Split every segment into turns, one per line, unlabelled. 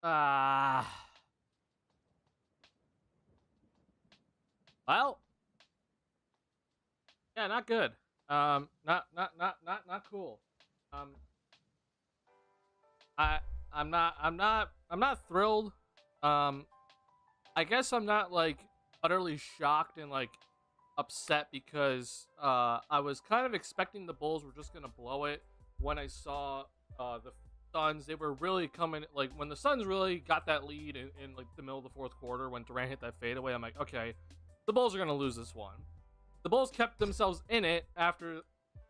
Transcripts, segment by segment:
Uh, well, yeah, not good. Not cool. Um, I, I'm not thrilled. Um, I guess I'm not like utterly shocked and like upset because I was kind of expecting the Bulls were just gonna blow it when I saw the Suns. They were really coming like when the Suns really got that lead in like the middle of the fourth quarter when Durant hit that fadeaway. I'm like, okay, the Bulls are gonna lose this one. The Bulls kept themselves in it after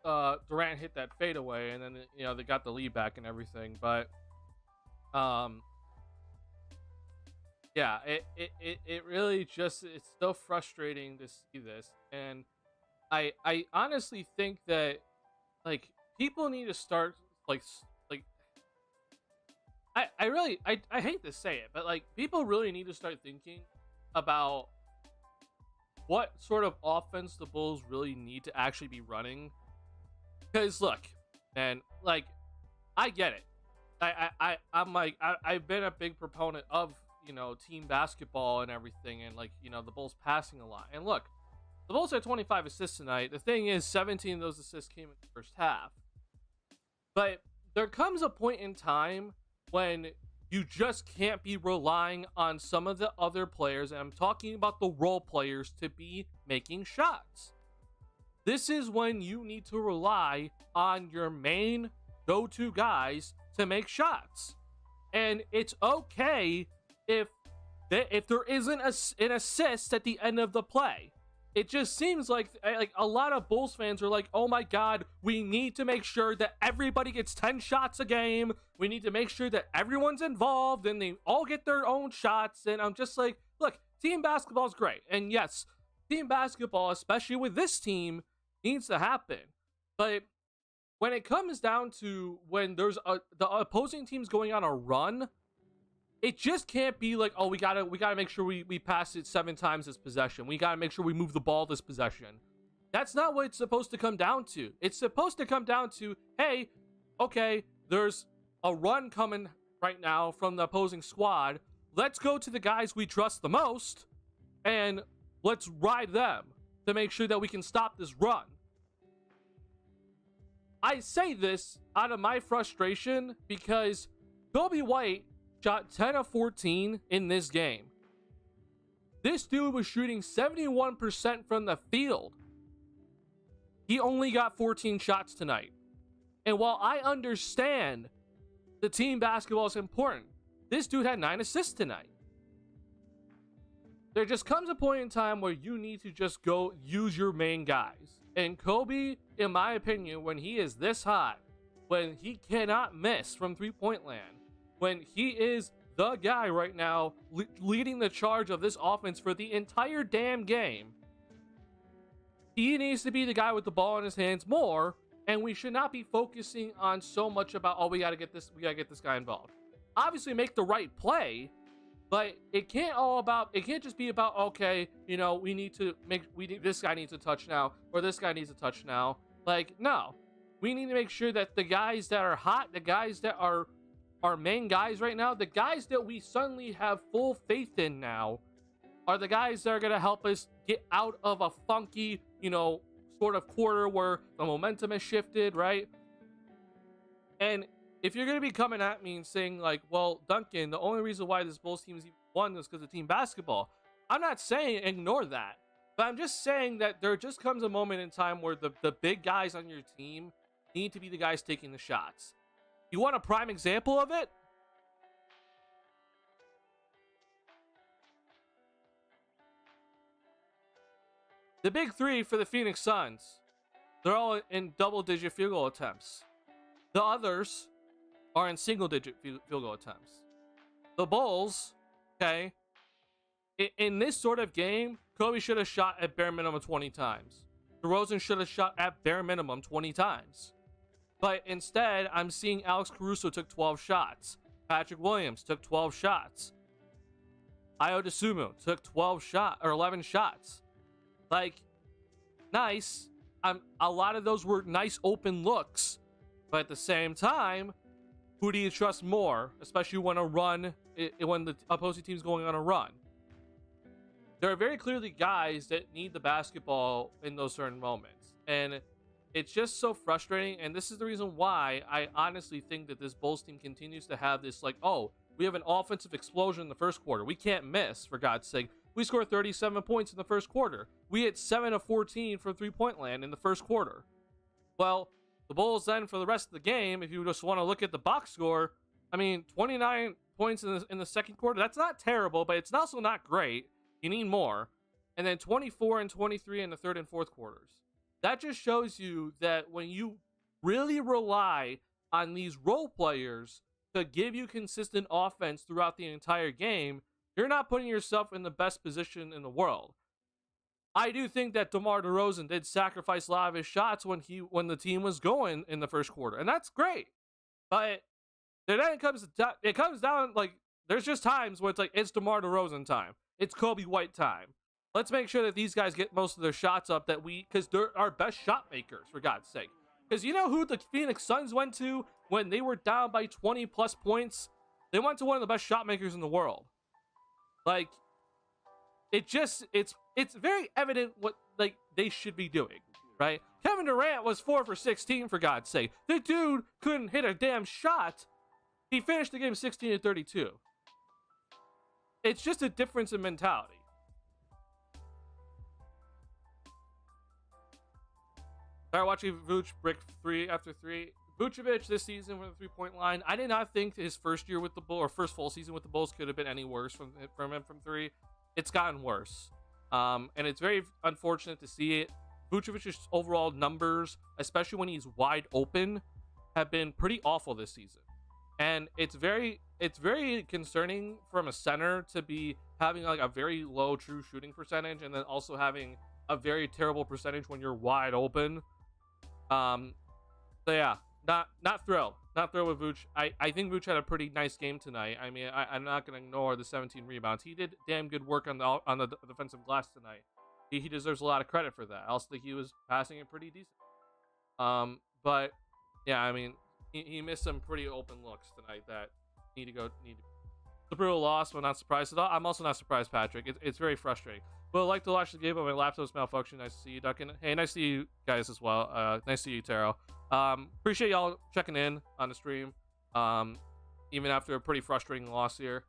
Durant hit that fadeaway, and then they got the lead back and everything. But um, yeah, it really just it's so frustrating to see this, and I honestly think that like people need to start like like I really I hate to say it, but like people really need to start thinking about what sort of offense the Bulls really need to actually be running. Because look, man, like I get it. I'm like I've been a big proponent of team basketball and everything, and like the Bulls passing a lot. And look, the Bulls had 25 assists tonight. The thing is, 17 of those assists came in the first half. But there comes a point in time when you just can't be relying on some of the other players, and I'm talking about the role players, to be making shots. This is when you need to rely on your main go-to guys to make shots. And it's okay if there isn't an assist at the end of the play. It just seems like a lot of Bulls fans are like, oh my god, we need to make sure that everybody gets 10 shots a game. We need to make sure that everyone's involved and they all get their own shots. And I'm just like, look, team basketball is great. And yes, team basketball, especially with this team, needs to happen. But when it comes down to when there's the opposing team's going on a run, it just can't be like, oh, we gotta make sure we pass it 7 times this possession. We gotta make sure we move the ball this possession. That's not what it's supposed to come down to. It's supposed to come down to, hey, okay, there's a run coming right now from the opposing squad. Let's go to the guys we trust the most and let's ride them to make sure that we can stop this run. I say this out of my frustration because Kobe White shot 10 of 14 in this game. This dude was shooting 71% from the field. He only got 14 shots tonight. And while I understand the team basketball is important, this dude had 9 assists tonight. There just comes a point in time where you need to just go use your main guys. And Kobe, in my opinion, when he is this hot, when he cannot miss from three-point land, when he is the guy right now leading the charge of this offense for the entire damn game, he needs to be the guy with the ball in his hands more, and we should not be focusing on so much about, oh, we gotta get this guy involved. Obviously make the right play, but it can't just be about, okay, this guy needs a touch now, or this guy needs a touch now. Like, no. We need to make sure that the guys that are hot, the guys that are our main guys right now, the guys that we suddenly have full faith in now, are the guys that are going to help us get out of a funky, sort of quarter where the momentum has shifted, right? And if you're going to be coming at me and saying like, well, Duncan, the only reason why this Bulls team is even won is because of team basketball, I'm not saying ignore that, but I'm just saying that there just comes a moment in time where the big guys on your team need to be the guys taking the shots. You want a prime example of it? The big three for the Phoenix Suns, they're all in double-digit field goal attempts. The others are in single-digit field goal attempts. The Bulls, okay, in this sort of game, Kobe should have shot at bare minimum 20 times. DeRozan should have shot at bare minimum 20 times. But instead, I'm seeing Alex Caruso took 12 shots. Patrick Williams took 12 shots. Ayo Dosunmu took 11 shots. Like, nice. A lot of those were nice open looks. But at the same time, who do you trust more? Especially when a run when the opposing team's going on a run. There are very clearly guys that need the basketball in those certain moments, and it's just so frustrating. And this is the reason why I honestly think that this Bulls team continues to have this, like, oh, we have an offensive explosion in the first quarter. We can't miss, for God's sake. We scored 37 points in the first quarter. We hit 7 of 14 from three-point land in the first quarter. Well, the Bulls then, for the rest of the game, if you just want to look at the box score, I mean, 29 points in the second quarter. That's not terrible, but it's also not great. You need more. And then 24 and 23 in the third and fourth quarters. That just shows you that when you really rely on these role players to give you consistent offense throughout the entire game, you're not putting yourself in the best position in the world. I do think that DeMar DeRozan did sacrifice a lot of his shots when the team was going in the first quarter, and that's great. But then it comes down, like, there's just times where it's like, it's DeMar DeRozan time. It's Kobe White time. Let's make sure that these guys get most of their shots up, because they're our best shot makers, for God's sake. Because you know who the Phoenix Suns went to when they were down by 20 plus points? They went to one of the best shot makers in the world. Like, it's very evident what, like, they should be doing, right? Kevin Durant was 4 for 16, for God's sake. The dude couldn't hit a damn shot. He finished the game 16 to 32. It's just a difference in mentality. Started watching Vooch brick 3 after 3. Vucevic this season from the three-point line. I did not think his first year with the Bulls, or first full season with the Bulls, could have been any worse from him from 3. It's gotten worse. And it's very unfortunate to see it. Vucevic's overall numbers, especially when he's wide open, have been pretty awful this season. And it's very concerning from a center to be having like a very low true shooting percentage, and then also having a very terrible percentage when you're wide open. So yeah, not thrilled with Vooch. I think Vooch had a pretty nice game tonight. I mean, I'm not gonna ignore the 17 rebounds. He did damn good work on the defensive glass tonight. He deserves a lot of credit for that. I also think he was passing it pretty decent. But yeah, I mean, he missed some pretty open looks tonight that need to. The brutal loss, but not surprised at all. I'm also not surprised, Patrick. It's very frustrating. But I'd like to watch the game, but my laptop's malfunctioning. Nice to see you, Duncan. Hey, nice to see you guys as well. Nice to see you, Taro. Appreciate y'all checking in on the stream. Even after a pretty frustrating loss here.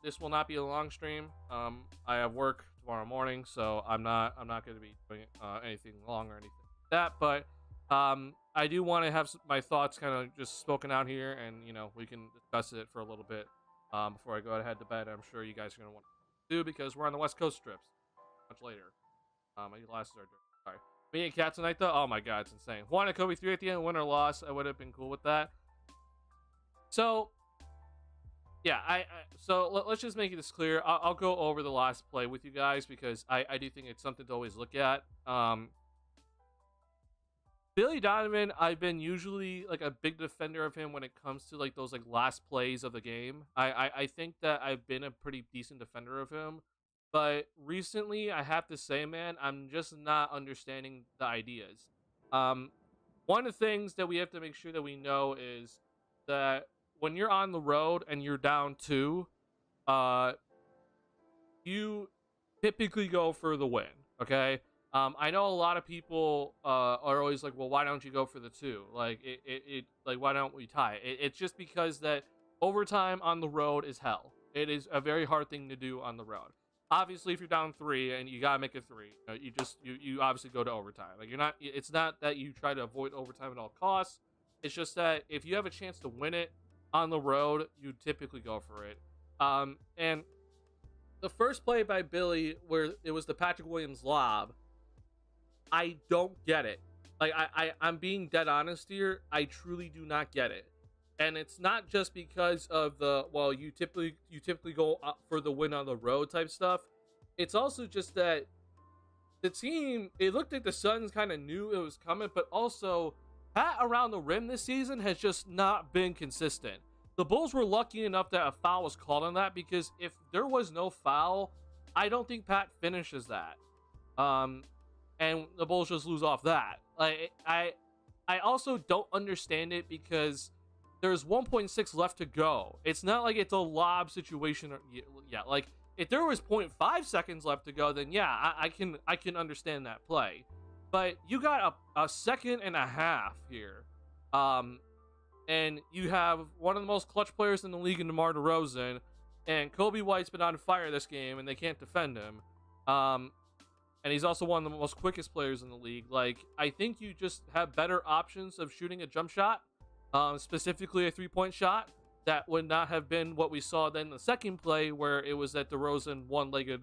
This will not be a long stream. I have work tomorrow morning, so I'm not going to be doing anything long or anything like that. But I do want to have my thoughts kind of just spoken out here, and you know, we can discuss it for a little bit before I go ahead to bed. I'm sure you guys are going to want to do, because we're on the West Coast strips much later. My glasses are dirty. Sorry. Me and Cat tonight, though, oh my god, it's insane. Wanted Kobe 3 at the end, win or loss, I would have been cool with that. So yeah, so let's just make this clear. I'll go over the last play with you guys, because I do think it's something to always look at. Billy Donovan, I've been usually like a big defender of him when it comes to like those like last plays of the game. I think that I've been a pretty decent defender of him, but recently I have to say, man, I'm just not understanding the ideas. One of the things that we have to make sure that we know is that when you're on the road and you're down 2, you typically go for the win, okay? I know a lot of people are always like, well, why don't you go for the 2? Like, like, why don't we tie? It's just because that overtime on the road is hell. It is a very hard thing to do on the road. Obviously, if you're down 3 and you gotta make it 3, you obviously go to overtime. Like, it's not that you try to avoid overtime at all costs. It's just that if you have a chance to win it on the road, you typically go for it. And the first play by Billy, where it was the Patrick Williams lob, I don't get it. Like, I'm being dead honest here. I truly do not get it. And it's not just because of the, well, you typically go up for the win on the road type stuff. It's also just that the team, it looked like the Suns kind of knew it was coming, but also Pat around the rim this season has just not been consistent. The Bulls were lucky enough that a foul was called on that, because if there was no foul, I don't think Pat finishes that. And the Bulls just lose off that. Like, I also don't understand it, because there's 1.6 left to go. It's not like it's a lob situation. Yeah, like if there was 0.5 seconds left to go, then yeah, I can understand that play. But you got a second and a half here. And you have one of the most clutch players in the league in DeMar DeRozan, and Kobe White's been on fire this game, and they can't defend him. And he's also one of the most quickest players in the league. Like, I think you just have better options of shooting a jump shot, specifically a 3-point shot. That would not have been what we saw then in the second play, where it was that DeRozan one-legged,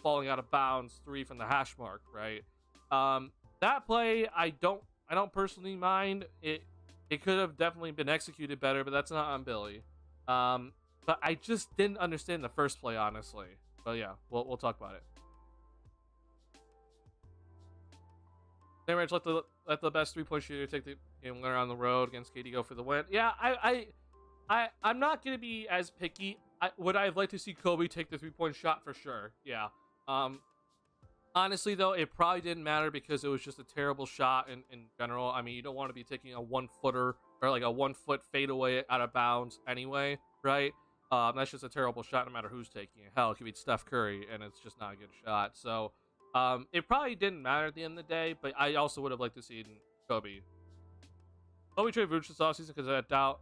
falling out of bounds 3 from the hash mark, right? That play, I don't personally mind. It could have definitely been executed better, but that's not on Billy. But I just didn't understand the first play, honestly. But yeah, we'll talk about it. Rich, let the best 3-point shooter take the game winner on the road against KD, go for the win. Yeah, I'm not gonna be as picky. Would I have liked to see Kobe take the 3-point shot? For sure. Yeah. Honestly, though, it probably didn't matter because it was just a terrible shot in general. I mean, you don't want to be taking a 1-footer or like a 1-foot fadeaway out of bounds anyway, right? That's just a terrible shot no matter who's taking it. Hell, it could be Steph Curry, and it's just not a good shot. So, it probably didn't matter at the end of the day, but I also would have liked to see Kobe. Will we trade Vooch this offseason? Because I doubt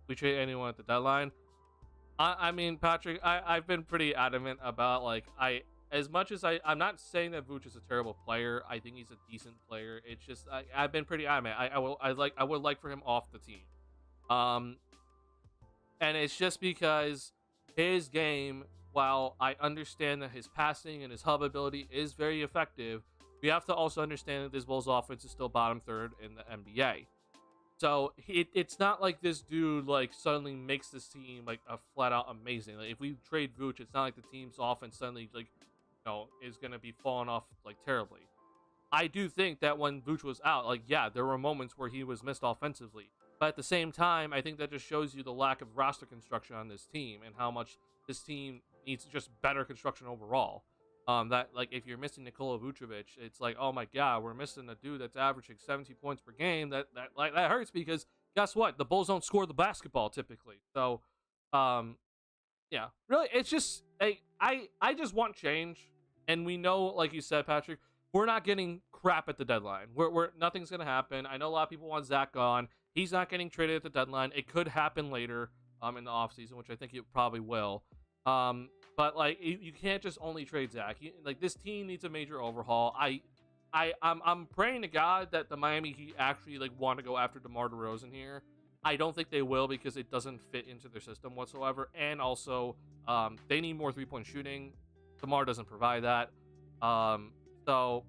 we trade anyone at the deadline. I mean, Patrick, I've been pretty adamant about, like, as much as I'm not saying that Vooch is a terrible player. I think he's a decent player. It's just I've been pretty adamant. I would like for him off the team. And it's just because his game, while I understand that his passing and his hub ability is very effective, we have to also understand that this Bulls offense is still bottom third in the NBA. So it's not like this dude like suddenly makes this team like a flat out amazing. Like if we trade Vooch, it's not like the team's offense suddenly like is gonna be falling off like terribly. I do think that when Vooch was out, like yeah, there were moments where he was missed offensively. But at the same time, I think that just shows you the lack of roster construction on this team and how much this team needs just better construction overall. That like if you're missing Nikola Vucevic, it's like, oh my god, we're missing a dude that's averaging 17 points per game. That hurts because guess what? The Bulls don't score the basketball typically. So, yeah, really, it's just I just want change, and we know, like you said, Patrick, we're not getting crap at the deadline. We're nothing's gonna happen. I know a lot of people want Zach gone. He's not getting traded at the deadline. It could happen later, in the offseason, which I think it probably will. But like you can't just only trade Zach. Like this team needs a major overhaul. I'm praying to God that the Miami Heat actually like want to go after DeMar DeRozan here. I don't think they will because it doesn't fit into their system whatsoever, and also they need more 3-point shooting. DeMar doesn't provide that, so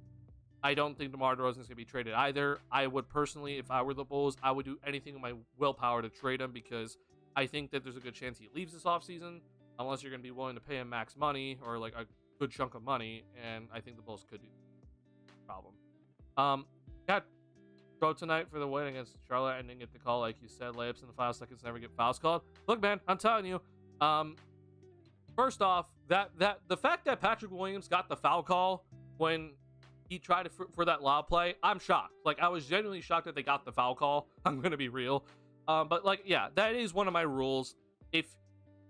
I don't think DeMar DeRozan is going to be traded either. I would personally, if I were the Bulls, I would do anything in my willpower to trade him because I think that there's a good chance he leaves this offseason. Unless you're going to be willing to pay him max money or like a good chunk of money, and I think the Bulls could do that. Problem. Got go tonight for the win against Charlotte and didn't get the call, like you said. Layups in the 5 seconds, never get fouls called. Look, man, I'm telling you. First off, that the fact that Patrick Williams got the foul call when he tried for that lob play, I'm shocked. Like I was genuinely shocked that they got the foul call. I'm gonna be real. But like, yeah, that is one of my rules.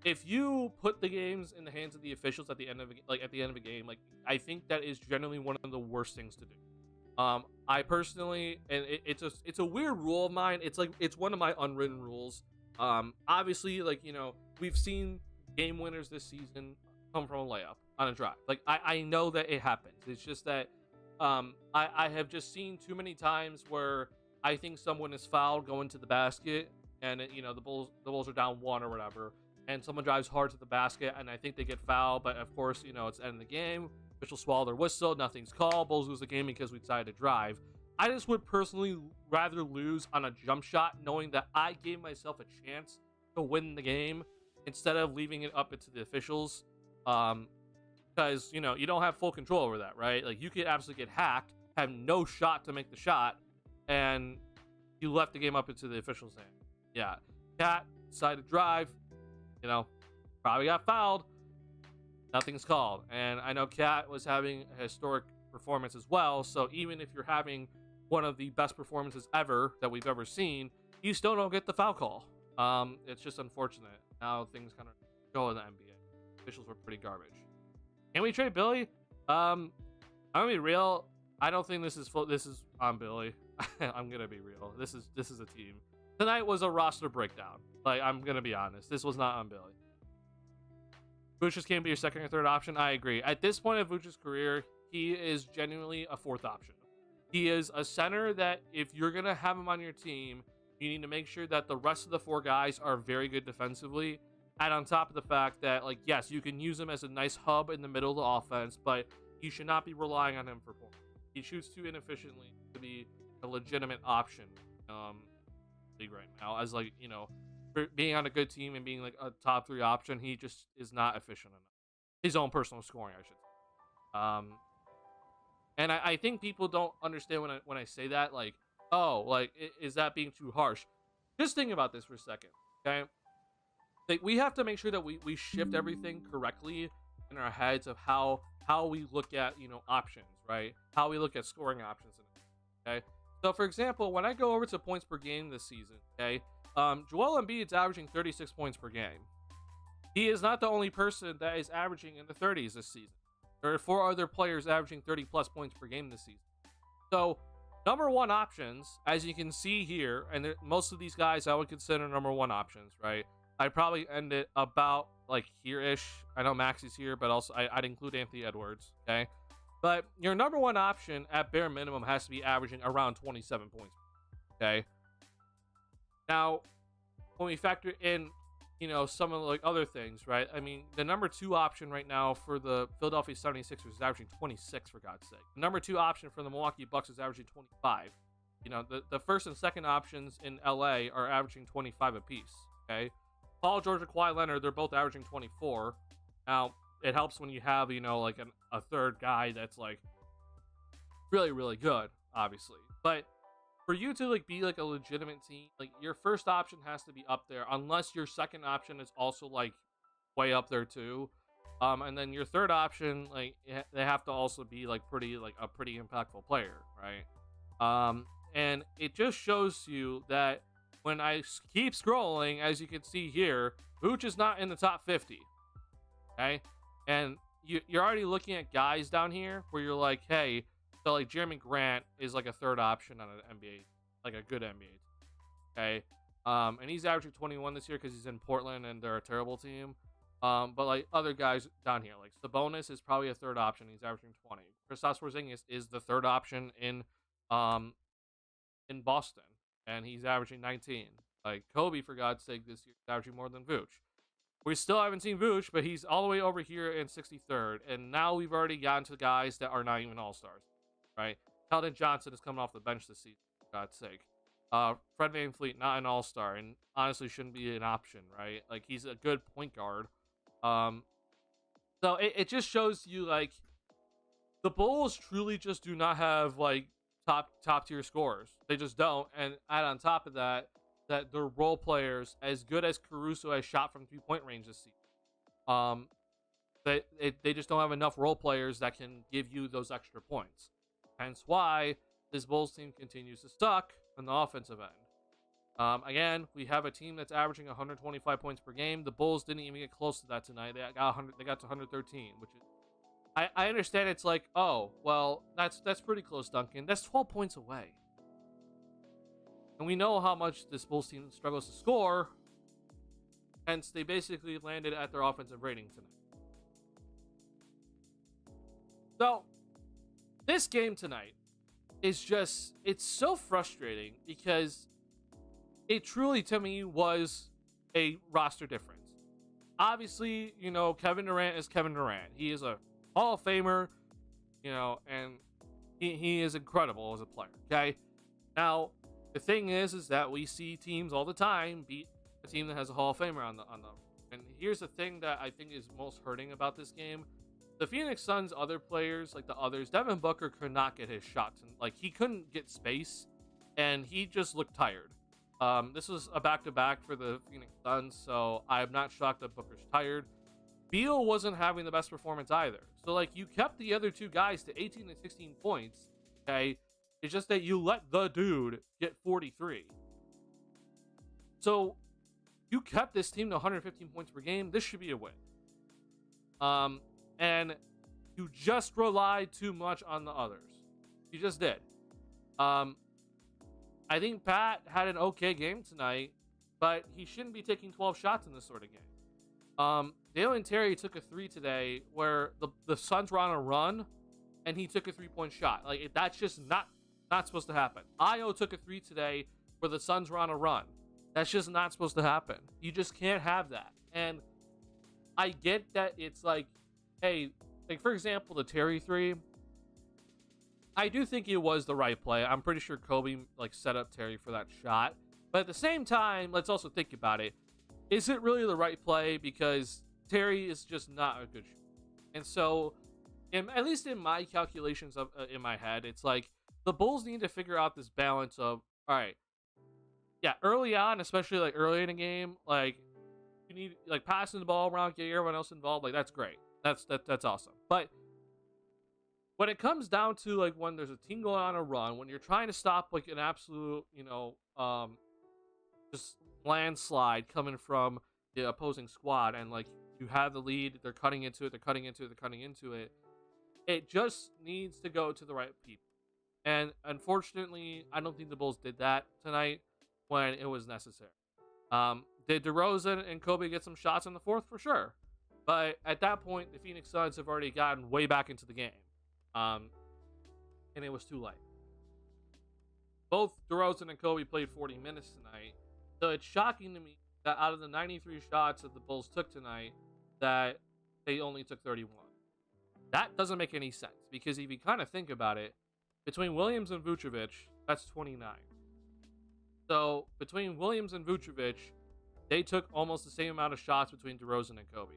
If you put the games in the hands of the officials at the end of a game, like I think that is generally one of the worst things to do. I personally, and it's a weird rule of mine. It's like it's one of my unwritten rules. Obviously, like we've seen game winners this season come from a layup on a drive. Like I know that it happens. It's just that I have just seen too many times where I think someone is fouled going to the basket, and the Bulls are down 1 or whatever. And someone drives hard to the basket, and I think they get fouled, but of course, it's the end of the game. Officials swallow their whistle, nothing's called. Bulls lose the game because we decided to drive. I just would personally rather lose on a jump shot, knowing that I gave myself a chance to win the game instead of leaving it up to the officials. Because you don't have full control over that, right? Like you could absolutely get hacked, have no shot to make the shot, and you left the game up into the officials' hand. Yeah, Cat decided to drive. Probably got fouled. Nothing's called. And I know Cat was having a historic performance as well. So even if you're having one of the best performances ever that we've ever seen, you still don't get the foul call. It's just unfortunate how things kind of go in the NBA. Officials were pretty garbage. Can we trade Billy? I'm gonna be real. I don't think this is this is on Billy. I'm gonna be real. This is a team. Tonight was a roster breakdown. Like, I'm gonna be honest. This was not on Billy. Vooch can't be your second or third option. I agree. At this point of Vooch's career, he is genuinely a fourth option. He is a center that if you're gonna have him on your team, you need to make sure that the rest of the four guys are very good defensively. And on top of the fact that, like, yes, you can use him as a nice hub in the middle of the offense, but you should not be relying on him for points. He shoots too inefficiently to be a legitimate option league right now. As, like, you know, for being on a good team and being like a top 3 option, he just is not efficient enough. His own personal scoring, I should say. And I think people don't understand when I say that, like, oh, like, is that being too harsh? Just think about this for a second, okay? Like, we have to make sure that we shift everything correctly in our heads of how we look at, you know, options, right? How we look at scoring options, okay? So, for example, when I go over to points per game this season, okay, Joel Embiid's averaging 36 points per game. He is not the only person that is averaging in the 30s this season. There are 4 other players averaging 30-plus points per game this season. So, number 1 options, as you can see here, and most of these guys I would consider number 1 options, right? I'd probably end it about, like, here-ish. I know Maxi's here, but also I'd include Anthony Edwards, okay? But your number 1 option, at bare minimum, has to be averaging around 27 points, okay? Now, when we factor in, you know, some of the, like, other things, right? I mean, the number 2 option right now for the Philadelphia 76ers is averaging 26, for God's sake. The number 2 option for the Milwaukee Bucks is averaging 25. You know, the first and second options in LA are averaging 25 apiece, okay? Paul George and Kawhi Leonard, they're both averaging 24. Now, it helps when you have, you know, like a third guy that's, like, really, really good, obviously. But for you to, like, be, like, a legitimate team, like, your first option has to be up there, unless your second option is also, like, way up there too. And then your third option, like, they have to also be, like, a pretty impactful player, right? And it just shows you that when I keep scrolling, as you can see here, Vooch is not in the top 50, okay? And you're already looking at guys down here where you're like, hey, so, like, Jeremy Grant is, like, a third option on an NBA, like a good NBA, okay? And he's averaging 21 this year because he's in Portland and they're a terrible team. But, like, other guys down here, like Sabonis is probably a third option. He's averaging 20. Kristaps Porzingis is the third option in Boston, and he's averaging 19. Like, Kobe, for God's sake, this year is averaging more than Vooch. We still haven't seen Vooch, but he's all the way over here in 63rd. And now we've already gotten to guys that are not even all-stars, right? Keldon Johnson is coming off the bench this season, for God's sake. Fred VanVleet, not an all-star, and honestly shouldn't be an option, right? Like, he's a good point guard. So it just shows you, like, the Bulls truly just do not have, like, top tier scorers. They just don't. And add on top of that their role players, as good as Caruso has shot from 3-point range this season, they just don't have enough role players that can give you those extra points. Hence why this Bulls team continues to suck on the offensive end. Again, we have a team that's averaging 125 points per game. The Bulls didn't even get close to that tonight. They got to 113, which is, I understand it's like, oh, well, that's pretty close, Duncan. That's 12 points away. And we know how much this Bulls team struggles to score. Hence, they basically landed at their offensive rating tonight. So, this game tonight is just, it's so frustrating because it truly, to me, was a roster difference. Obviously, you know, Kevin Durant is Kevin Durant. He is a Hall of Famer, you know, and he is incredible as a player, okay? Now, the thing is that we see teams all the time beat a team that has a Hall of Famer on them. And here's the thing that I think is most hurting about this game. The Phoenix Suns' other players, like the others, Devin Booker could not get his shots. Like, he couldn't get space, and he just looked tired. This was a back-to-back for the Phoenix Suns, so I'm not shocked that Booker's tired. Beal wasn't having the best performance either. So, like, you kept the other two guys to 18 and 16 points, okay? It's just that you let the dude get 43. So, you kept this team to 115 points per game. This should be a win. And you just relied too much on the others. You just did. I think Pat had an okay game tonight, but he shouldn't be taking 12 shots in this sort of game. Dalen Terry took a 3 today where the Suns were on a run, and he took a 3-point shot. Like, that's just not supposed to happen. Io took a 3 today where the Suns were on a run. That's just not supposed to happen. You just can't have that. And I get that it's like, hey, like, for example, the Terry 3, I do think it was the right play. I'm pretty sure Kobe, like, set up Terry for that shot. But at the same time, let's also think about it. Is it really the right play? Because Terry is just not a good shooter. And so, at least in my calculations in my head, it's like the Bulls need to figure out this balance of, all right, yeah, early on, especially like early in a game, like, you need, like, passing the ball around, get everyone else involved. Like, that's great. That's awesome. But when it comes down to, like, when there's a team going on a run, when you're trying to stop, like, an absolute, just landslide coming from the opposing squad, and, like, you have the lead, they're cutting into it, it just needs to go to the right people. And unfortunately, I don't think the Bulls did that tonight when it was necessary. Did DeRozan and Kobe get some shots in the fourth? For sure. But at that point, the Phoenix Suns have already gotten way back into the game. And it was too late. Both DeRozan and Kobe played 40 minutes tonight. So it's shocking to me that out of the 93 shots that the Bulls took tonight, that they only took 31. That doesn't make any sense. Because if you kind of think about it, between Williams and Vucevic, that's 29. So between Williams and Vucevic, they took almost the same amount of shots between DeRozan and Kobe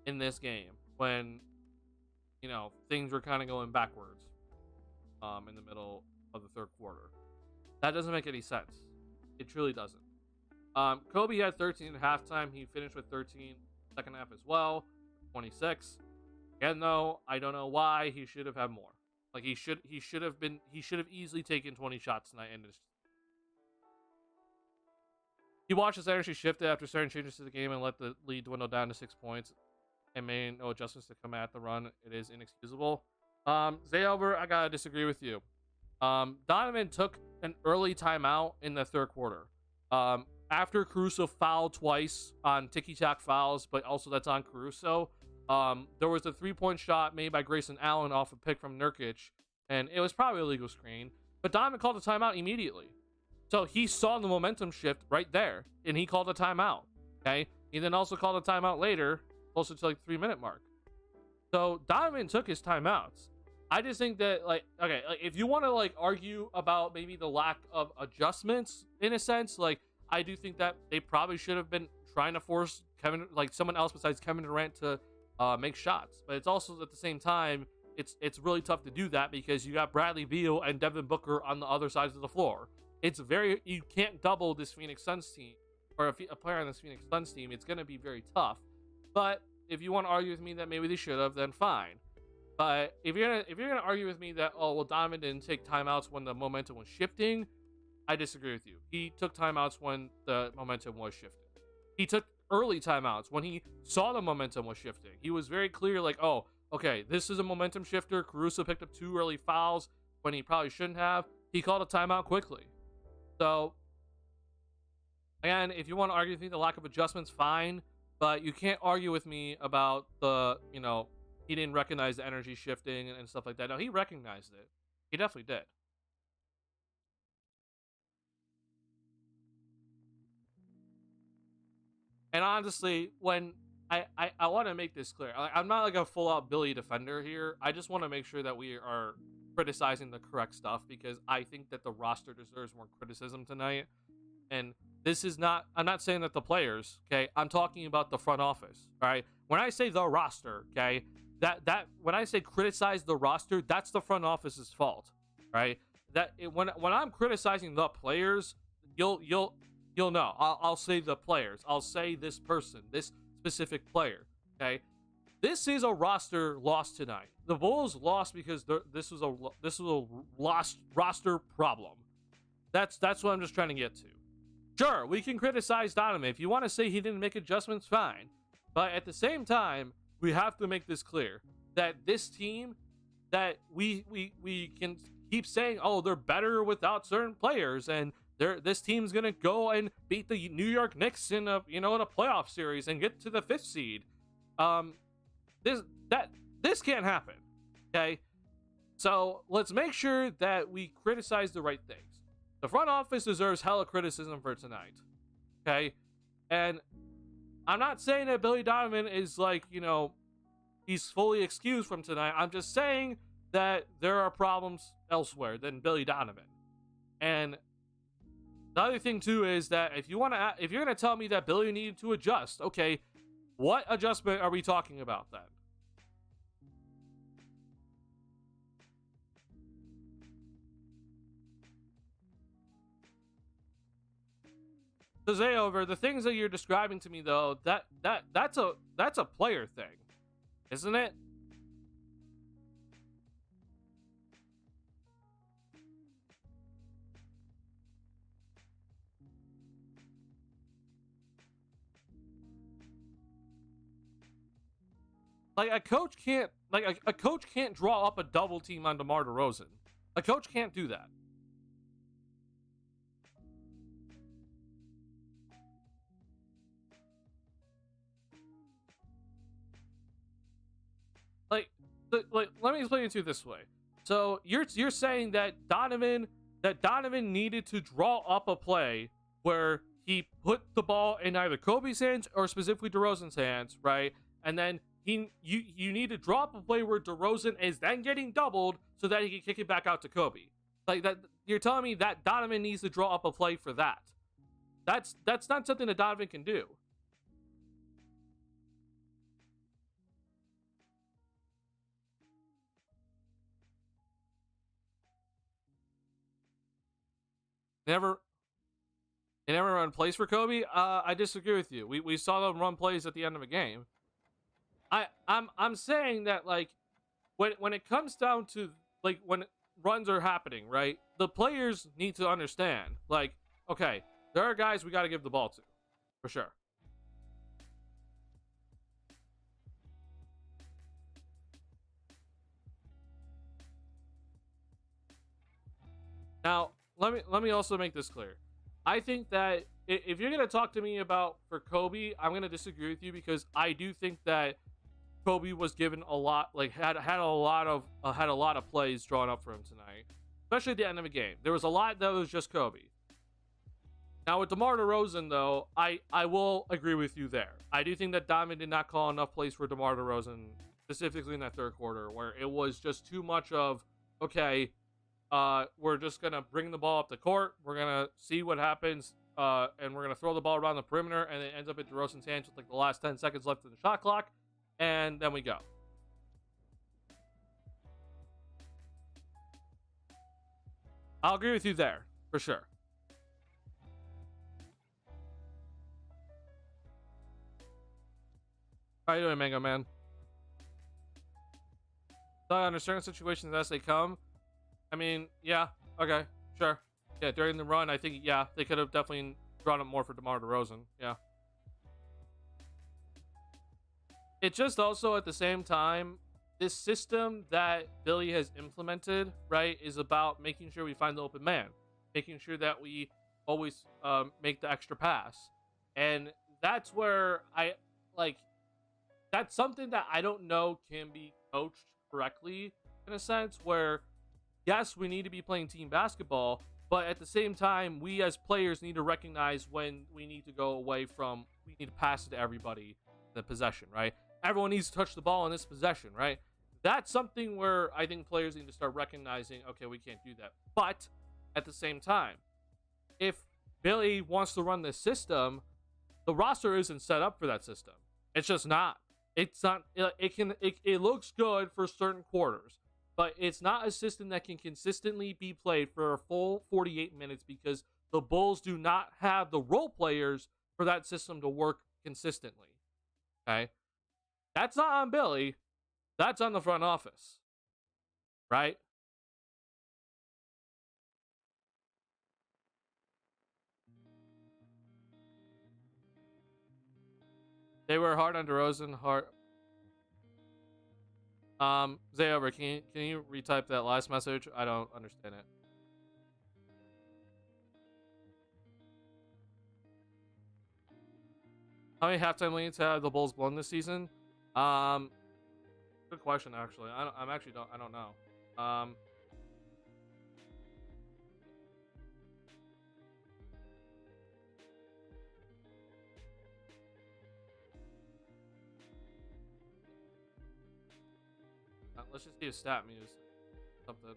in this game when, things were kind of going backwards in the middle of the third quarter. That doesn't make any sense. It truly doesn't. Kobe had 13 at halftime. He finished with 13 second half as well, 26. Again, though, I don't know why he should have had more. Like, he should have easily taken 20 shots tonight, and he watched his energy shift after certain changes to the game and let the lead dwindle down to 6 points and made no adjustments to come at the run. It is inexcusable. Zayover, I gotta disagree with you. Donovan took an early timeout in the third quarter. After Caruso fouled twice on ticky-tack fouls, but also that's on Caruso. There was a 3-point shot made by Grayson Allen off a pick from Nurkic, and it was probably a legal screen. But Donovan called a timeout immediately. So he saw the momentum shift right there, and he called a timeout. Okay? He then also called a timeout later, closer to, like, 3-minute mark. So Donovan took his timeouts. I just think that, like, okay, like, if you want to, like, argue about maybe the lack of adjustments, in a sense, like, I do think that they probably should have been trying to force someone else besides Kevin Durant to make shots. But it's also, at the same time, it's really tough to do that because you got Bradley Beal and Devin Booker on the other sides of the floor. You can't double this Phoenix Suns team, or a player on this Phoenix Suns team. It's going to be very tough. But if you want to argue with me that maybe they should have, then fine. But if you're gonna argue with me that, oh, well, Donovan didn't take timeouts when the momentum was shifting, I disagree with you. He took timeouts when the momentum was shifting. He took early timeouts when he saw the momentum was shifting. He was very clear, like, oh, okay, this is a momentum shifter. Caruso picked up 2 early fouls when he probably shouldn't have. He called a timeout quickly. So, again, if you want to argue with me the lack of adjustments, fine. But you can't argue with me about the, he didn't recognize the energy shifting and stuff like that. No, he recognized it. He definitely did. And honestly, when I want to make this clear, I'm not like a full-out Billy defender here. I just want to make sure that we are criticizing the correct stuff because I think that the roster deserves more criticism tonight. And this is not, I'm not saying that the players, okay? I'm talking about the front office, all right? When I say the roster, okay, that when I say criticize the roster, that's the front office's fault, right? When I'm criticizing the players, you'll know. I'll say the players. I'll say this person, this specific player, okay? This is a roster loss tonight. The Bulls lost because this was a lost roster problem. That's what I'm just trying to get to. Sure, we can criticize Donovan. If you want to say he didn't make adjustments, fine. But at the same time, we have to make this clear that this team, that we can keep saying, oh, they're better without certain players, and this team's gonna go and beat the New York Knicks in a in a playoff series and get to the 5th seed. This can't happen. Okay, so let's make sure that we criticize the right things. The front office deserves hella criticism for tonight. Okay, and I'm not saying that Billy Donovan is like, he's fully excused from tonight. I'm just saying that there are problems elsewhere than Billy Donovan. And the other thing too is that if you're gonna tell me that Billy needed to adjust, okay, what adjustment are we talking about then? So Zayover, the things that you're describing to me though, that's a player thing, isn't it? Like a coach can't draw up a double team on DeMar DeRozan. A coach can't do that. Let me explain it to you this way. So you're saying that Donovan needed to draw up a play where he put the ball in either Kobe's hands or specifically DeRozan's hands, right? And then you need to draw up a play where DeRozan is then getting doubled so that he can kick it back out to Kobe. Like that, you're telling me that Donovan needs to draw up a play for that. That's not something that Donovan can do. They never run plays for Kobe. I disagree with you. We saw them run plays at the end of a game. I'm saying that, like, when it comes down to, like, when runs are happening, right? The players need to understand, like, okay, there are guys we got to give the ball to, for sure. Now, let me also make this clear. I think that if you're gonna talk to me about for Kobe, I'm gonna disagree with you because I do think that Kobe was given a lot, like had a lot of plays drawn up for him tonight, especially at the end of the game. There was a lot that was just Kobe. Now with DeMar DeRozan, though, I will agree with you there. I do think that Diamond did not call enough plays for DeMar DeRozan, specifically in that third quarter, where it was just too much of, okay, we're just gonna bring the ball up the court, we're gonna see what happens, and we're gonna throw the ball around the perimeter, and it ends up at DeRozan's hands with like the last 10 seconds left in the shot clock. And then we go. I'll agree with you there, for sure. How you doing, Mango Man? So under certain situations as they come, I mean, yeah, okay, sure. Yeah, during the run, I think, yeah, they could have definitely drawn up more for DeMar DeRozan, yeah. It just also at the same time, this system that Billy has implemented, right, is about making sure we find the open man, making sure that we always make the extra pass. And that's where that's something that I don't know can be coached correctly in a sense where, yes, we need to be playing team basketball, but at the same time, we as players need to recognize when we need to go away from, we need to pass it to everybody in the possession, right? Everyone needs to touch the ball in this possession, right? That's something where I think players need to start recognizing, okay, we can't do that. But at the same time, if Billy wants to run this system, the roster isn't set up for that system. It's just not. It's not. It looks good for certain quarters, but it's not a system that can consistently be played for a full 48 minutes because the Bulls do not have the role players for that system to work consistently. Okay? That's not on Billy. That's on the front office. Right? They were hard on DeRozan. Hard. Zayover, can you retype that last message? I don't understand it. How many halftime leads have the Bulls blown this season? Um, Good question. Actually, I don't know. Let's just do a stat muse. Something.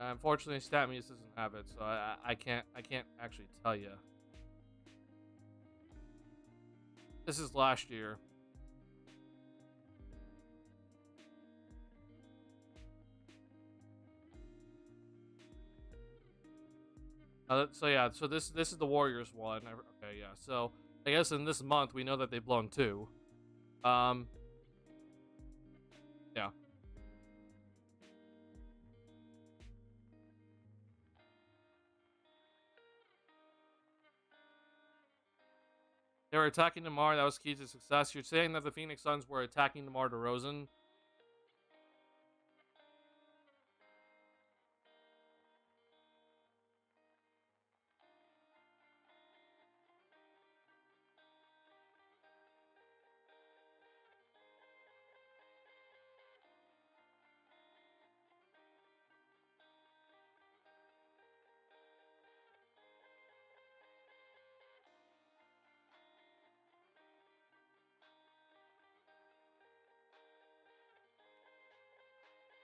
Unfortunately, stat muse doesn't have it, so I can't actually tell you. This is last year. So yeah, so this is the Warriors one. Okay, yeah. So I guess in this month we know that they've blown two. Um, yeah. They were attacking DeMar. That was key to success. You're saying that the Phoenix Suns were attacking DeMar DeRozan.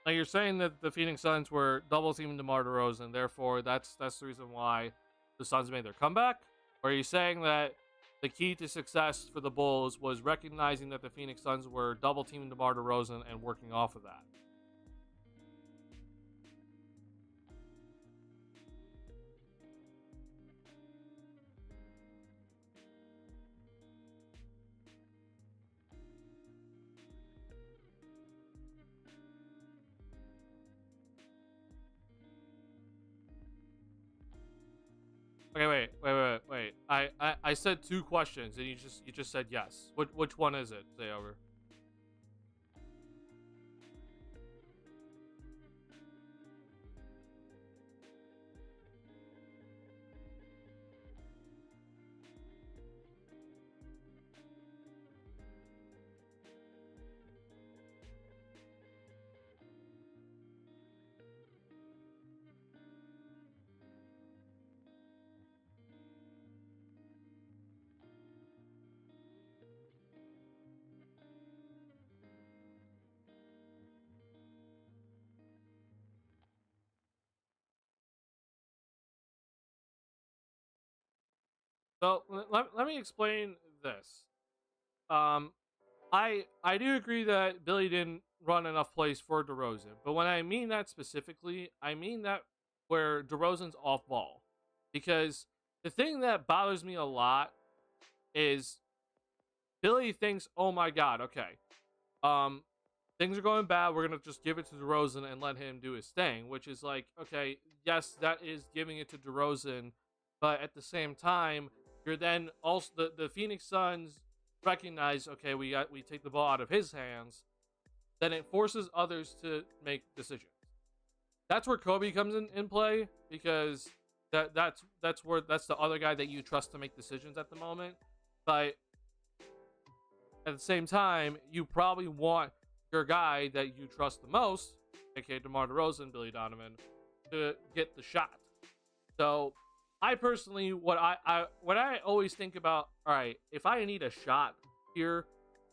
Like you're saying that the Phoenix Suns were double teaming DeMar DeRozan, therefore that's the reason why the Suns made their comeback? Or are you saying that the key to success for the Bulls was recognizing that the Phoenix Suns were double teaming DeMar DeRozan and working off of that? Okay, wait. I said two questions and you just said yes. Which one is it? Say over. So let me explain this. Um, I do agree that Billy didn't run enough plays for DeRozan, but when I mean that specifically, I mean that where DeRozan's off ball, because the thing that bothers me a lot is Billy thinks, oh my god, okay, um, things are going bad. We're gonna just give it to DeRozan and let him do his thing, which is like, okay, yes, that is giving it to DeRozan, but at the same time, you're then also the Phoenix Suns recognize, okay, we take the ball out of his hands, then it forces others to make decisions. That's where Kobe comes in play because that's the other guy that you trust to make decisions at the moment. But at the same time, you probably want your guy that you trust the most, aka DeMar DeRozan, Billy Donovan, to get the shot. So I personally, what I always think about, all right, if I need a shot here,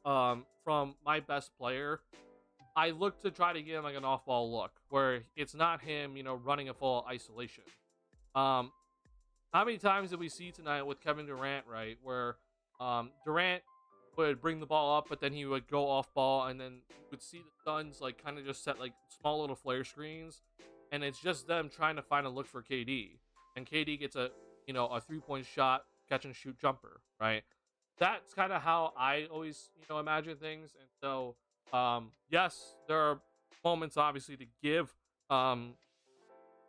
from my best player, I look to try to get him like an off-ball look where it's not him, running a full isolation. Um, how many times did we see tonight with Kevin Durant, right, where Durant would bring the ball up, but then he would go off ball, and then you would see the Suns like kind of just set like small little flare screens, and it's just them trying to find a look for KD, and KD gets a 3-point shot, catch and shoot jumper, right? That's kind of how I always imagine things, and so Yes, there are moments obviously to give um,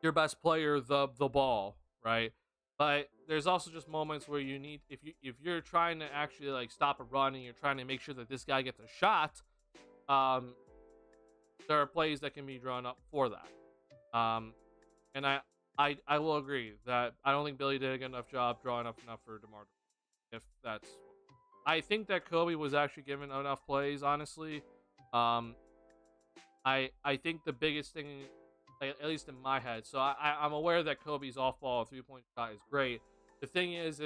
your best player the ball, right? But there's also just moments where you need if you're trying to actually like stop a run and you're trying to make sure that this guy gets a shot, um, there are plays that can be drawn up for that. And I will agree that I don't think Billy did a good enough job drawing up enough for DeMar. If that's, I think that Kobe was actually given enough plays. Honestly, um, I think the biggest thing, like, at least in my head, so I'm aware that Kobe's off ball 3 point shot is great. The thing is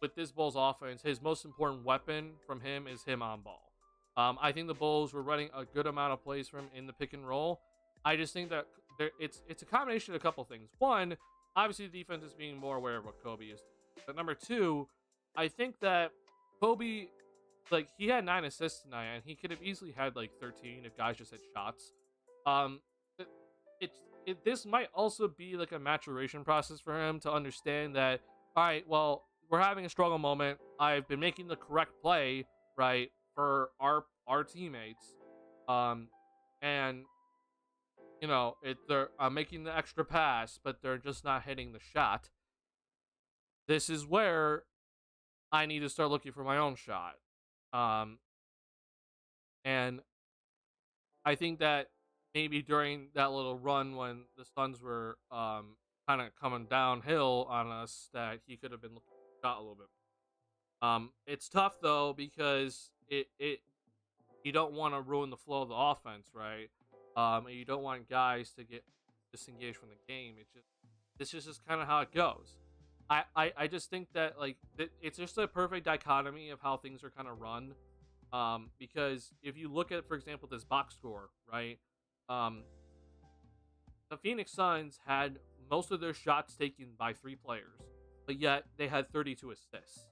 with this Bulls offense, his most important weapon from him is him on ball. I think the Bulls were running a good amount of plays from him in the pick and roll. I just think that it's a combination of a couple things. One, obviously the defense is being more aware of what Kobe is, but number two, I think that Kobe, like, he had 9 assists tonight, and he could have easily had like 13 if guys just had shots. Um, it, this might also be like a maturation process for him to understand that, all right, well, we're having a struggle moment. I've been making the correct play, right, for our teammates, and I'm making the extra pass, but they're just not hitting the shot. This is where I need to start looking for my own shot. Um, and I think that maybe during that little run when the Suns were kind of coming downhill on us, that he could have been looking shot a little bit. It's tough though because it you don't want to ruin the flow of the offense, right? And you don't want guys to get disengaged from the game. It's just kind of how it goes. I just think that like it's just a perfect dichotomy of how things are kind of run. Because if you look at, for example, this box score, right? Um, the Phoenix Suns had most of their shots taken by 3 players, but yet they had 32 assists.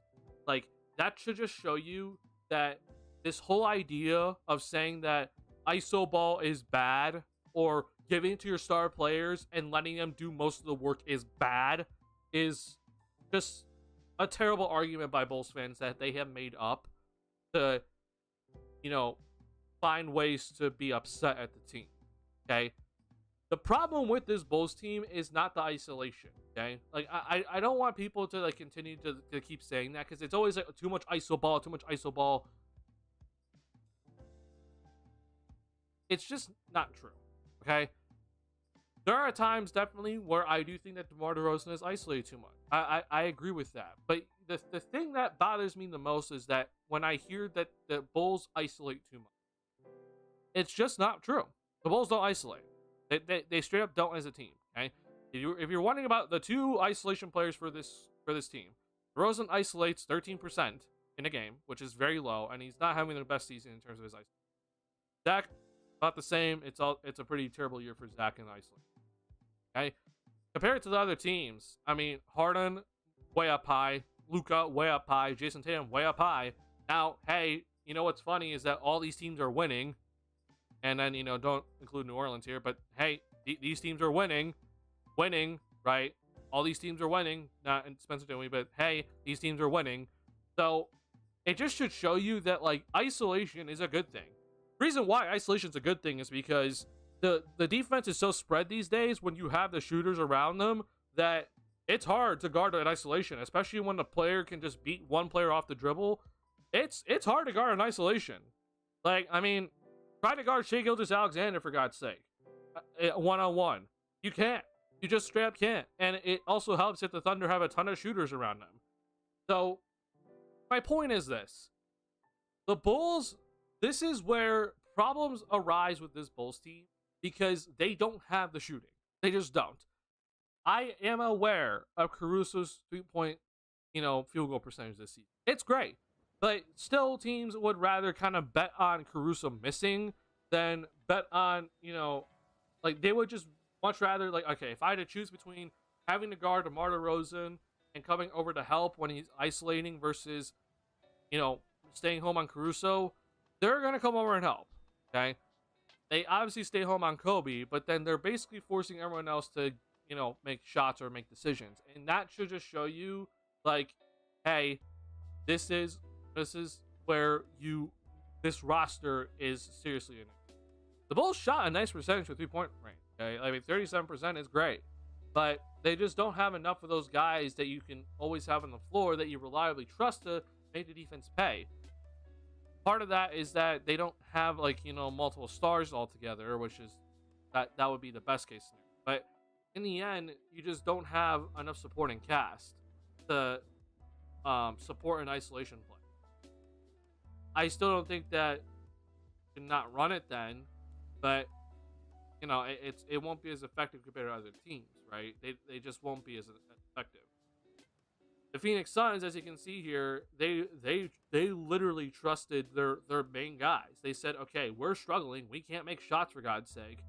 Like, that should just show you that this whole idea of saying that ISO ball is bad or giving it to your star players and letting them do most of the work is bad is just a terrible argument by Bulls fans that they have made up to, find ways to be upset at the team. Okay. The problem with this Bulls team is not the isolation. Okay. Like, I don't want people to like continue to keep saying that because it's always like too much ISO ball, too much ISO ball. It's just not true. Okay. There are times definitely where I do think that DeMar DeRozan is isolated too much. I agree with that. But the thing that bothers me the most is that when I hear that the Bulls isolate too much, it's just not true. The Bulls don't isolate. They straight up don't as a team. Okay, if you're wondering about the 2 isolation players for this team, DeRozan isolates 13% in a game, which is very low, and he's not having the best season in terms of his isolation. Zach, about the same. It's a pretty terrible year for Zach in isolation. Okay, compared to the other teams, I mean, Harden way up high, Luka way up high, Jason Tatum way up high. Now, hey, you know what's funny is that all these teams are winning. And then, don't include New Orleans here, but hey, these teams are winning, right? All these teams are winning, not Spencer Dinwiddie, but hey, these teams are winning. So it just should show you that like isolation is a good thing. The reason why isolation is a good thing is because the defense is so spread these days when you have the shooters around them that it's hard to guard in isolation, especially when the player can just beat one player off the dribble. It's hard to guard in isolation. Like, I mean, try to guard Shai Gilgeous-Alexander, for God's sake. One-on-one. You can't. You just straight up can't. And it also helps if the Thunder have a ton of shooters around them. So, my point is this. The Bulls, this is where problems arise with this Bulls team because they don't have the shooting. They just don't. I am aware of Caruso's 3-point, field goal percentage this season. It's great. But still, teams would rather kind of bet on Caruso missing than bet on, like, they would just much rather, like, okay, if I had to choose between having to guard DeMar DeRozan and coming over to help when he's isolating versus, staying home on Caruso, they're going to come over and help, okay? They obviously stay home on Kobe, but then they're basically forcing everyone else to, make shots or make decisions. And that should just show you, like, hey, this is where you this roster is seriously in it. The Bulls shot a nice percentage for 3-point range. Okay, I mean 37% is great, but they just don't have enough of those guys that you can always have on the floor that you reliably trust to make the defense pay. Part of that is that they don't have multiple stars altogether, which is that would be the best case scenario. But in the end, you just don't have enough supporting cast to support an isolation play. I still don't think that you cannot run it then, but it won't be as effective compared to other teams, right? They just won't be as effective. The Phoenix Suns, as you can see here, they literally trusted their main guys. They said, okay, we're struggling, we can't make shots for God's sake.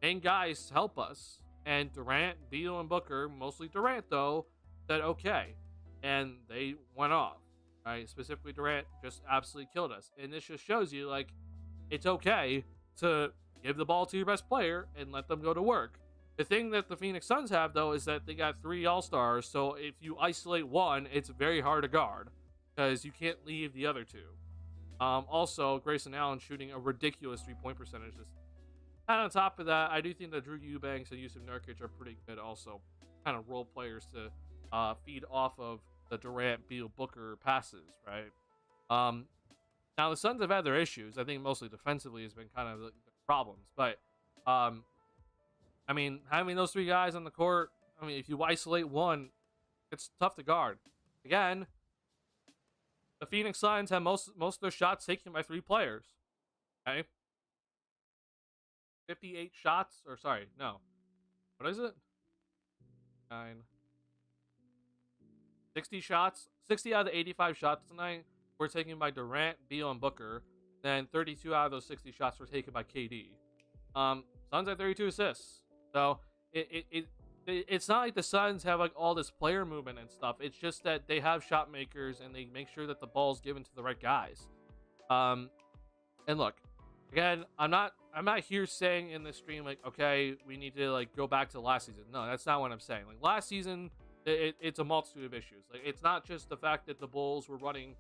Main guys help us. And Durant, Beal, and Booker, mostly Durant though, said okay, and they went off. Right, specifically Durant just absolutely killed us, and this just shows you it's okay to give the ball to your best player and let them go to work. The thing that the Phoenix Suns have, though, is that they got 3 All-Stars, so if you isolate one, it's very hard to guard because you can't leave the other 2. Also, Grayson Allen shooting a ridiculous 3-point percentage. And on top of that, I do think that Drew Eubanks and Yusuf Nurkic are pretty good also. Kind of role players to feed off of the Durant, Beal, Booker passes, right? Now, the Suns have had their issues. I think mostly defensively has been kind of the problems. But, I mean, having those 3 guys on the court, I mean, if you isolate one, it's tough to guard. Again, the Phoenix Suns have most of their shots taken by 3 players. Okay? 58 shots, or sorry, no. What is it? 9. 60 shots. 60 out of the 85 shots tonight were taken by Durant, Beal, and Booker. Then 32 out of those 60 shots were taken by KD. Suns had 32 assists. So it's not like the Suns have all this player movement and stuff. It's just that they have shot makers and they make sure that the ball's given to the right guys. And look, again, I'm not here saying in this stream okay, we need to go back to last season. No, that's not what I'm saying. Last season, it's a multitude of issues. It's not just the fact that the Bulls were running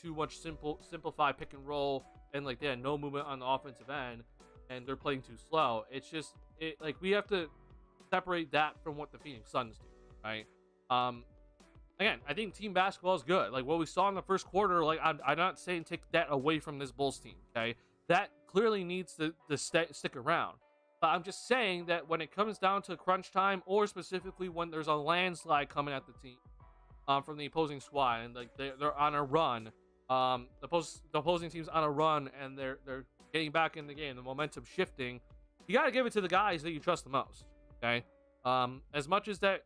too much simplified pick and roll and they had no movement on the offensive end and they're playing too slow. It's just we have to separate that from what the Phoenix Suns do, right? Again, I think team basketball is good. What we saw in the first quarter, I'm not saying take that away from this Bulls team, okay? That clearly needs to stick around. But I'm just saying that when it comes down to crunch time, or specifically when there's a landslide coming at the team from the opposing squad, and they're on a run, the opposing team's on a run, and they're getting back in the game, the momentum shifting, you got to give it to the guys that you trust the most, okay? As much as that,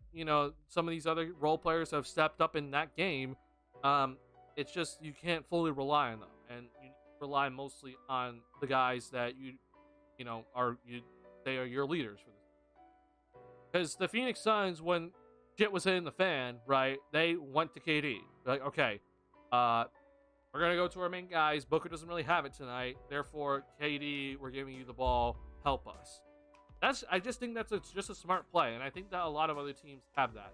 some of these other role players have stepped up in that game, it's just you can't fully rely on them, and you rely mostly on the guys that they are your leaders for this. Because the Phoenix Suns, when shit was hitting the fan, right, they went to KD. Okay, we're gonna go to our main guys. Booker doesn't really have it tonight, therefore KD, we're giving you the ball. Help us. I just think that's just a smart play, and I think that a lot of other teams have that.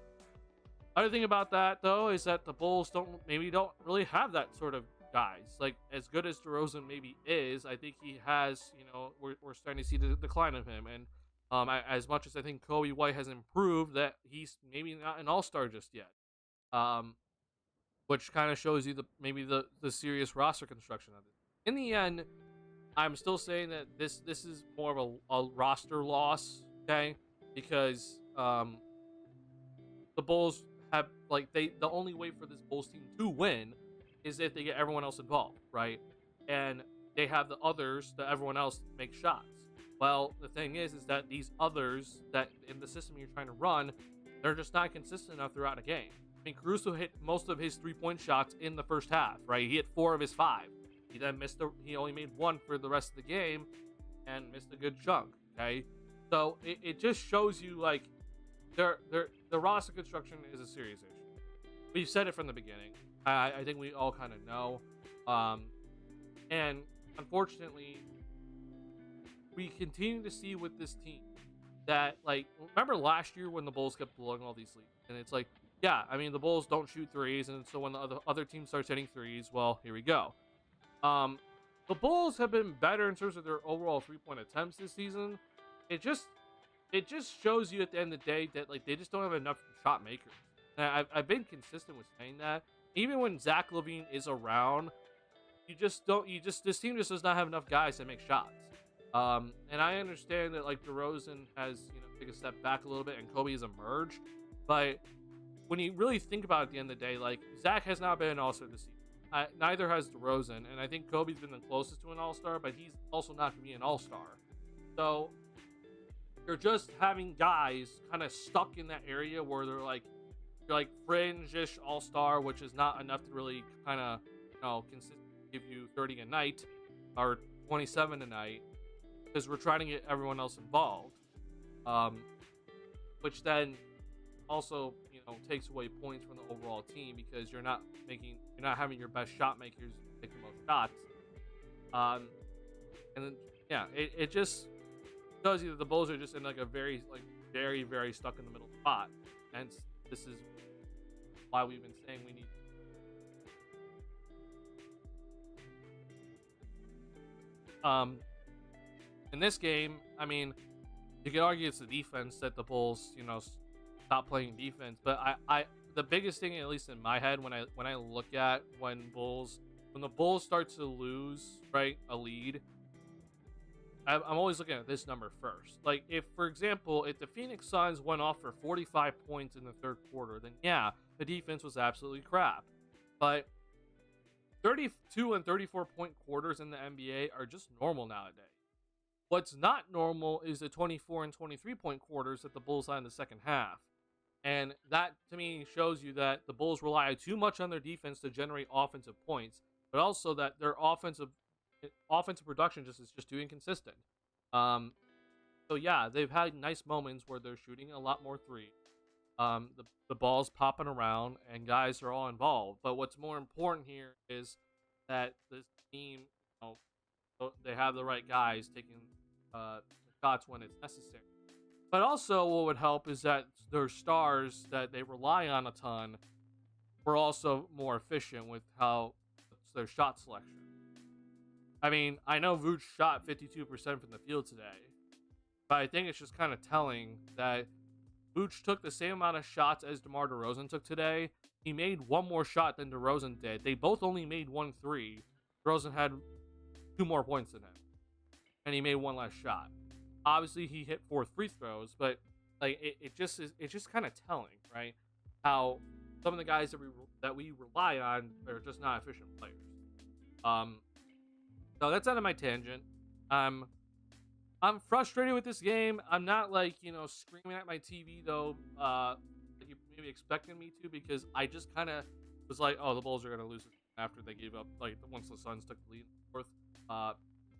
Other thing about that though is that the Bulls don't really have that sort of guys. As good as DeRozan maybe is, I think he has, we're starting to see the decline of him. And as much as I think Kobe White has improved, that he's maybe not an all-star just yet. Which kind of shows you the serious roster construction of it. In the end, I'm still saying that this is more of a roster loss, okay? Because the Bulls have the only way for this Bulls team to win is if they get everyone else involved, right? And they have the others that everyone else makes shots. Well, the thing is that these others that in the system you're trying to run, they're just not consistent enough throughout a game. I mean, Caruso hit most of his 3-point shots in the first half, right? He hit 4 of his 5. He then he only made 1 for the rest of the game and missed a good chunk, okay? So it just shows you the roster construction is a serious issue. We've said it from the beginning. I think we all kind of know. And unfortunately, we continue to see with this team that, remember last year when the Bulls kept blowing all these leads? And it's yeah, I mean, the Bulls don't shoot threes, and so when the other team starts hitting threes, well, here we go. Um, the Bulls have been better in terms of their overall 3-point attempts this season. It just it just shows you at the end of the day that like they just don't have enough shot makers. And I've been consistent with saying that. Even when Zach LaVine is around, you just don't. You just this team just does not have enough guys that make shots. And I understand that like DeRozan has taken a step back a little bit and Kobe has emerged, but when you really think about it at the end of the day, like Zach has not been an All-Star this season. Neither has DeRozan, and I think Kobe's been the closest to an All-Star, but he's also not going to be an All-Star. So you're just having guys kind of stuck in that area where they're like fringe-ish All-Star, which is not enough to really kind of consistently give you 30 a night or 27 a night because we're trying to get everyone else involved, um, which then also takes away points from the overall team because you're not having your best shot makers take the most shots. And then yeah, it just shows you that the Bulls are just in like a very very stuck in the middle spot, and this is why we've been saying we need. In this game, I mean, you could argue it's the defense that the Bulls, stop playing defense. But the biggest thing, at least in my head, when I look at when the Bulls start to lose, right, a lead, I'm always looking at this number first. Like, if, for example, if the Phoenix Suns went off for 45 points in the third quarter, then yeah, the defense was absolutely crap. But 32 and 34-point quarters in the NBA are just normal nowadays. What's not normal is the 24 and 23-point quarters that the Bulls had in the second half. And that, to me, shows you that the Bulls rely too much on their defense to generate offensive points, but also that their offensive production is just too inconsistent. So yeah, they've had nice moments where they're shooting a lot more threes. The ball's popping around and guys are all involved. But what's more important here is that this team, they have the right guys taking shots when it's necessary. But also, what would help is that their stars that they rely on a ton were also more efficient with how their shot selection. I mean, I know Vooch shot 52% from the field today, but I think it's just kind of telling that Vooch took the same amount of shots as DeMar DeRozan took today. He made one more shot than DeRozan did. They both only made 1 3. DeRozan had 2 more points than him, and he made 1 less shot. Obviously, he hit 4 free throws, but like it's just kind of telling, right? How some of the guys that we rely on are just not efficient players. So that's out of my tangent. I'm frustrated with this game. I'm not screaming at my TV though, like you maybe expecting me to, because I just kind of was like, oh, the Bulls are gonna lose it after they gave up. Like once the Suns took the lead in the fourth.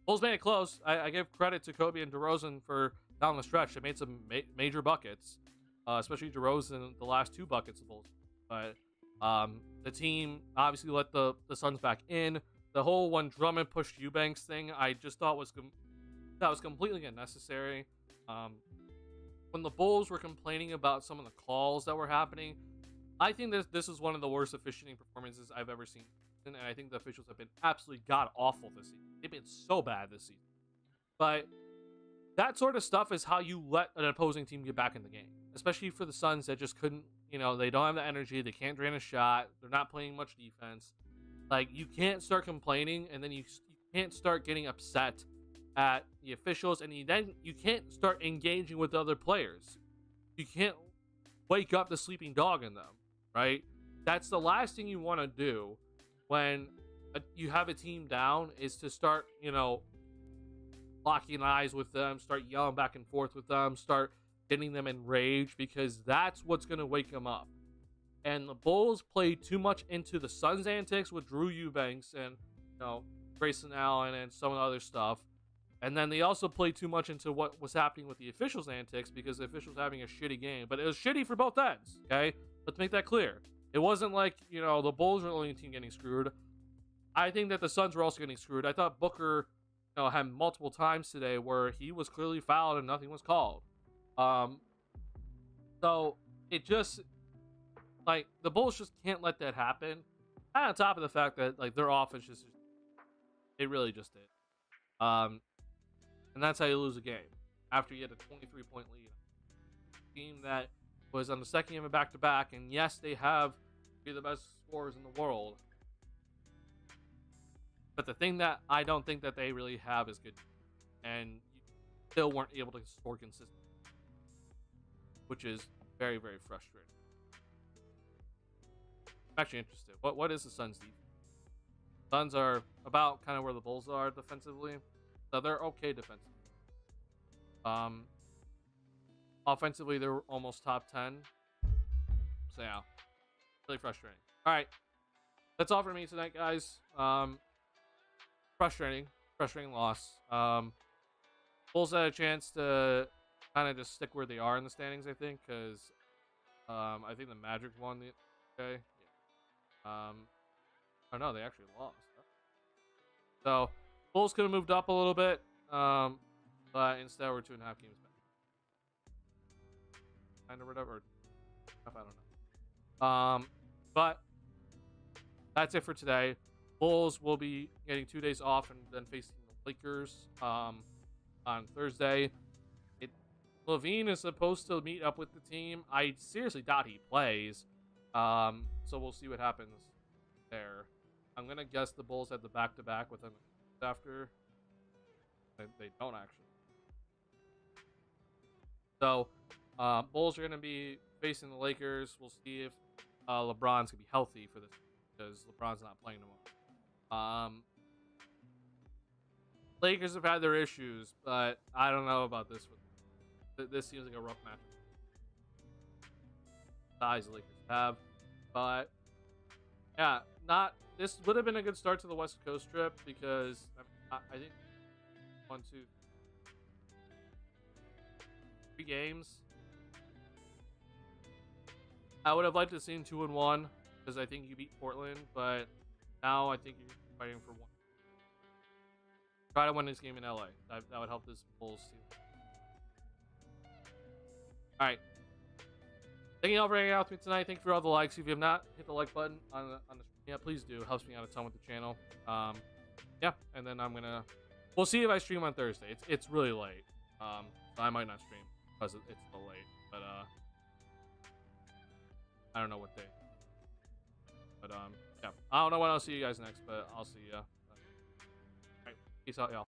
Bulls made it close. I give credit to Kobe and DeRozan for down the stretch. They made some major buckets, especially DeRozan, the last 2 buckets of Bulls. But the team obviously let the Suns back in. The whole when Drummond pushed Eubanks thing, I just thought was completely unnecessary. When the Bulls were complaining about some of the calls that were happening, I think this is one of the worst officiating performances I've ever seen. And I think the officials have been absolutely god-awful this season. They've been so bad this season. But that sort of stuff is how you let an opposing team get back in the game. Especially for the Suns that just couldn't, they don't have the energy. They can't drain a shot. They're not playing much defense. Like, you can't start complaining, and then you can't start getting upset at the officials, and then you can't start engaging with other players. You can't wake up the sleeping dog in them, right? That's the last thing you want to do when you have a team down, is to start, locking eyes with them, start yelling back and forth with them, start getting them enraged, because that's what's going to wake them up. And the Bulls played too much into the Suns' antics with Drew Eubanks and, Grayson Allen and some of the other stuff. And then they also played too much into what was happening with the officials' antics, because the officials were having a shitty game. But it was shitty for both ends, okay? Let's make that clear. It wasn't like, the Bulls were the only team getting screwed. I think that the Suns were also getting screwed. I thought Booker, had multiple times today where he was clearly fouled and nothing was called. So it just, the Bulls just can't let that happen. And on top of the fact that, their offense is It really just did. And that's how you lose a game after you get a 23-point lead. A team that was on the second game of back-to-back, and yes, they have three of the best scorers in the world. But the thing that I don't think that they really have is good, and you still weren't able to score consistently, which is very, very frustrating. I'm actually interested. What is the Suns' defense? Suns are about kind of where the Bulls are defensively, so they're okay defensively. Um, Offensively, they're almost top 10. So yeah, really frustrating. All right, that's all for me tonight, guys. Frustrating loss. Bulls had a chance to kind of just stick where they are in the standings, I think, because I think the Magic won the. Okay. Yeah. Oh no, they actually lost. So Bulls could have moved up a little bit, but instead we're 2.5 games back. Kind of whatever. I don't know. But that's it for today. Bulls will be getting 2 days off and then facing the Lakers on Thursday. Levine is supposed to meet up with the team. I seriously doubt he plays. So we'll see what happens there. I'm gonna guess the Bulls had the back-to-back with them after. They don't actually. So Bulls are gonna be facing the Lakers. We'll see if LeBron's gonna be healthy for this because LeBron's not playing tomorrow. Lakers have had their issues, but I don't know about this one. This seems like a rough match. Size the Lakers have, but yeah, this would have been a good start to the West Coast trip because I think 1, 2, 3 games. I would have liked to have seen 2-1 because I think you beat Portland, but now I think you're fighting for 1. Try to win this game in LA. That would help this Bulls team. All right. Thank you all for hanging out with me tonight. Thank you for all the likes. If you have not hit the like button on the stream yet, please do. It helps me out a ton with the channel. Yeah, and then we'll see if I stream on Thursday. It's really late. So I might not stream because it's so late. But I don't know what day. But yeah, I don't know when I'll see you guys next, but I'll see you. All right, peace out, y'all.